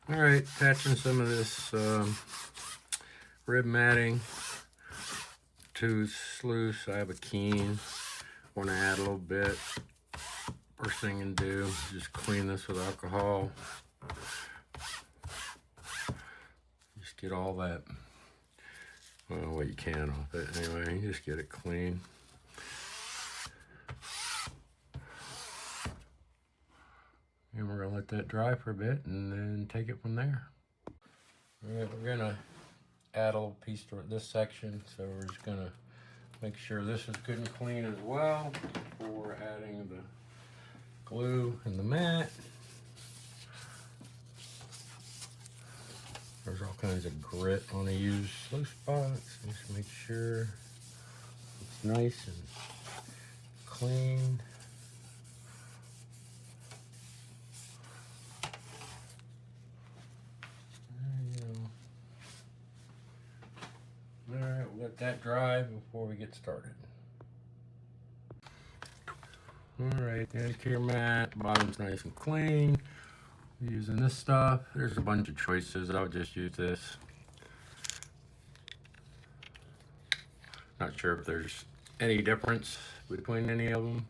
All right, attaching some of this rib matting to Sluice. I have a Keene. Want to add a little bit. First thing you do is just clean this with alcohol. Just get all that, well, what you can off it. Anyway, just get it clean. And we're gonna let that dry for a bit and then take it from there. All right, we're gonna add a little piece to this section, so we're just gonna make sure this is good and clean as well before adding the glue and the mat. There's all kinds of grit on a used sluice box. Just make sure it's nice and clean. Alright, we'll let that dry before we get started. Alright, the anti-care mat, bottom's nice and clean. Using this stuff, there's a bunch of choices. I'll just use this. Not sure if there's any difference between any of them.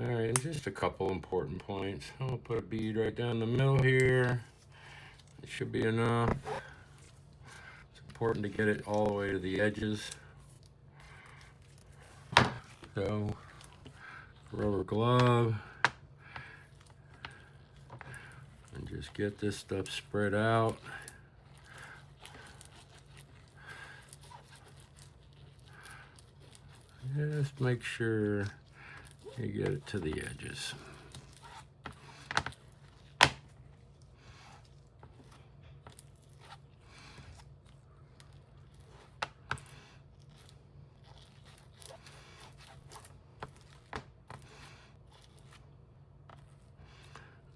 Alright, just a couple important points. I'll put a bead right down the middle here. It should be enough. It's important to get it all the way to the edges. So, rubber glove. And just get this stuff spread out. Just make sure you get it to the edges.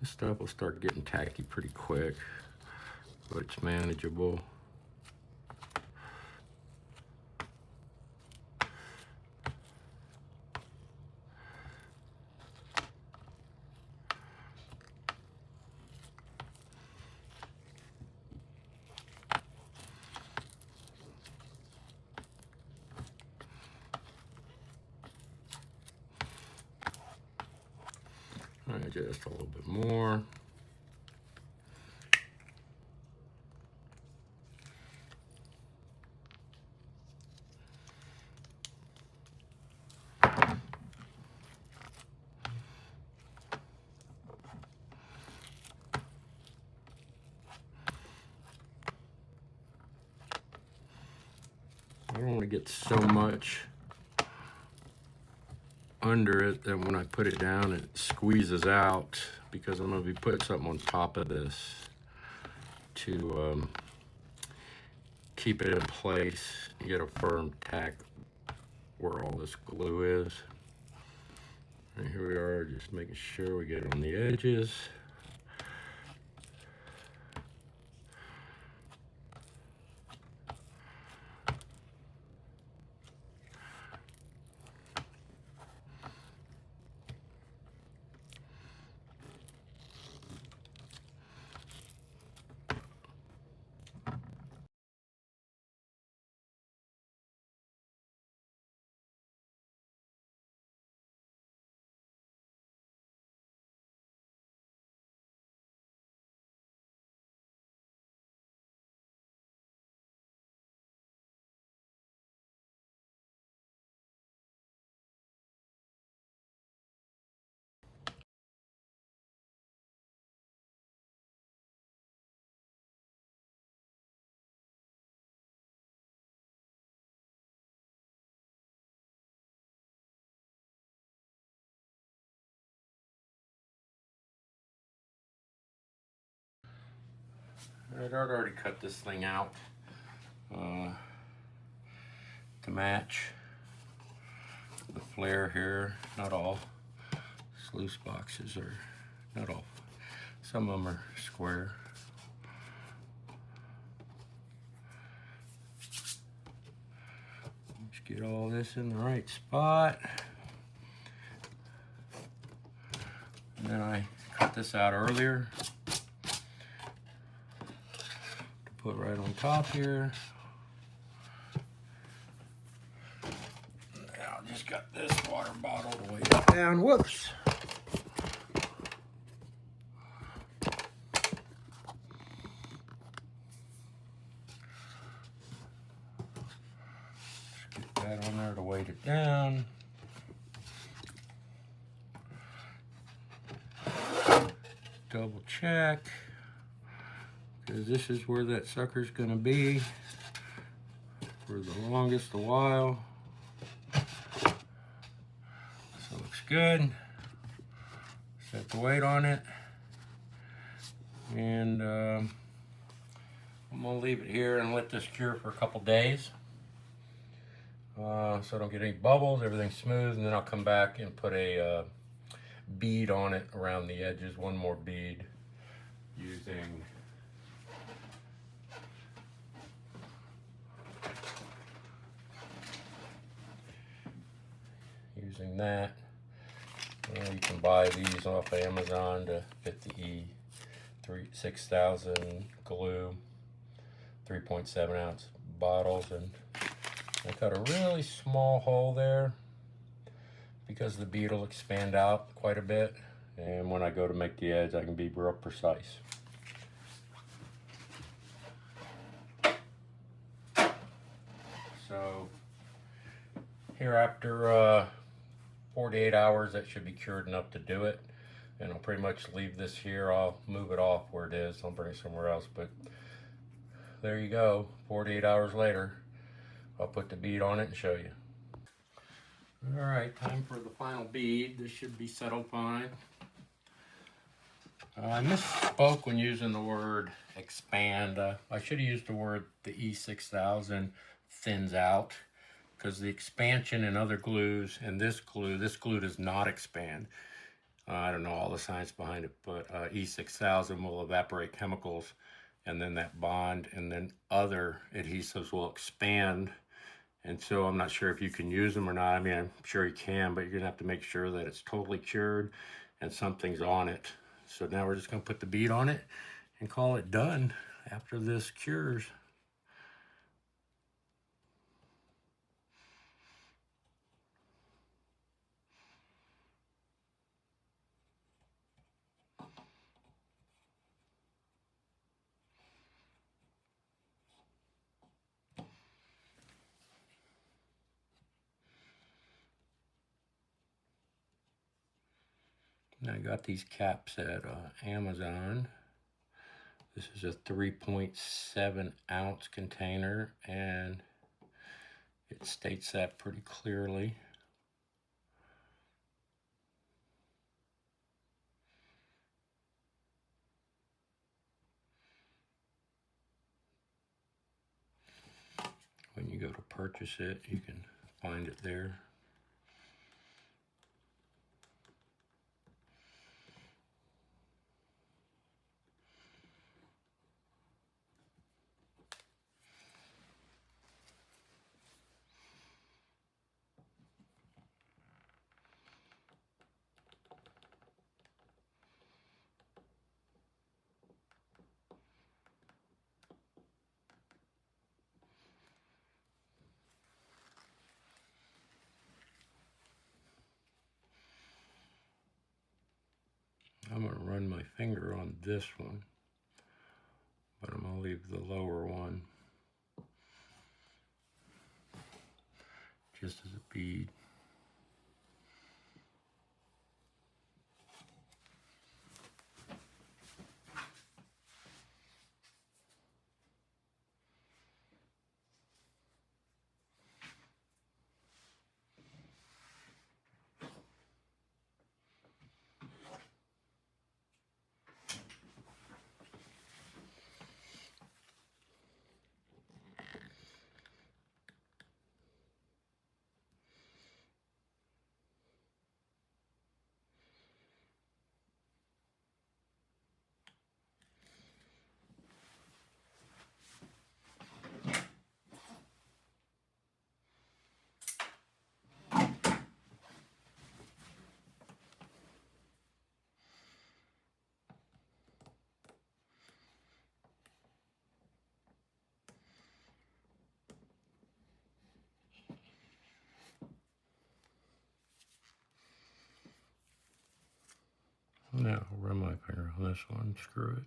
This stuff will start getting tacky pretty quick, but it's manageable. Just a little bit more. I don't want to get so much under it that when I put it down it squeezes out, because I'm going to be putting something on top of this to keep it in place and get a firm tack where all this glue is. And here we are, just making sure we get it on the edges. I'd already cut this thing out to match the flare here. Not all sluice boxes are, not all. Some of them are square. Just get all this in the right spot. And then I cut cut this out earlier to put right on top here. Now I just got this water bottle to weigh it down. Whoops. Just get that on there to weight it down. Double check, because this is where that sucker's gonna be for the longest a while. So looks good. Set the weight on it, and I'm gonna leave it here and let this cure for a couple days, so I don't get any bubbles. Everything's smooth, and then I'll come back and put a bead on it around the edges, one more bead, using that. You can buy these off of Amazon to fit the E6000 glue, 3.7 ounce bottles, and I cut a really small hole there because the bead will expand out quite a bit, and when I go to make the edge I can be real precise. So here after 48 hours that should be cured enough to do it, and I'll pretty much leave this here. I'll move it off where it is, I'll bring it somewhere else, but there you go. 48 hours later I'll put the bead on it and show you. Alright, time for the final bead. This should be settled fine. I misspoke when using the word expand. I should have used the word the E6000 thins out, because the expansion in other glues and this glue does not expand. I don't know all the science behind it, but E6000 will evaporate chemicals, and then that bond and then other adhesives will expand. And so I'm not sure if you can use them or not. I mean, I'm sure you can, but you're gonna have to make sure that it's totally cured and something's on it. So now we're just gonna put the bead on it and call it done after this cures. I got these caps at Amazon. This is a 3.7 ounce container, and it states that pretty clearly. When you go to purchase it, you can find it there. I'm going to run my finger on this one, but I'm going to leave the lower one just as a bead. Now I'll run my finger on this one, screw it.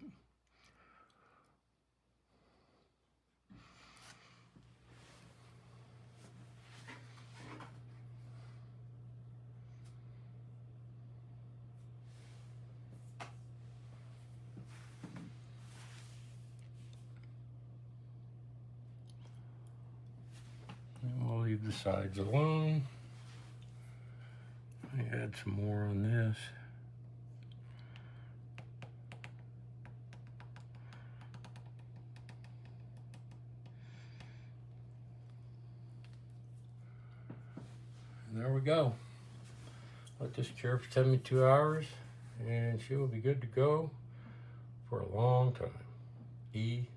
And we'll leave the sides alone. I add some more on this. And there we go. Let this cure for 72 hours and she will be good to go for a long time. E6000.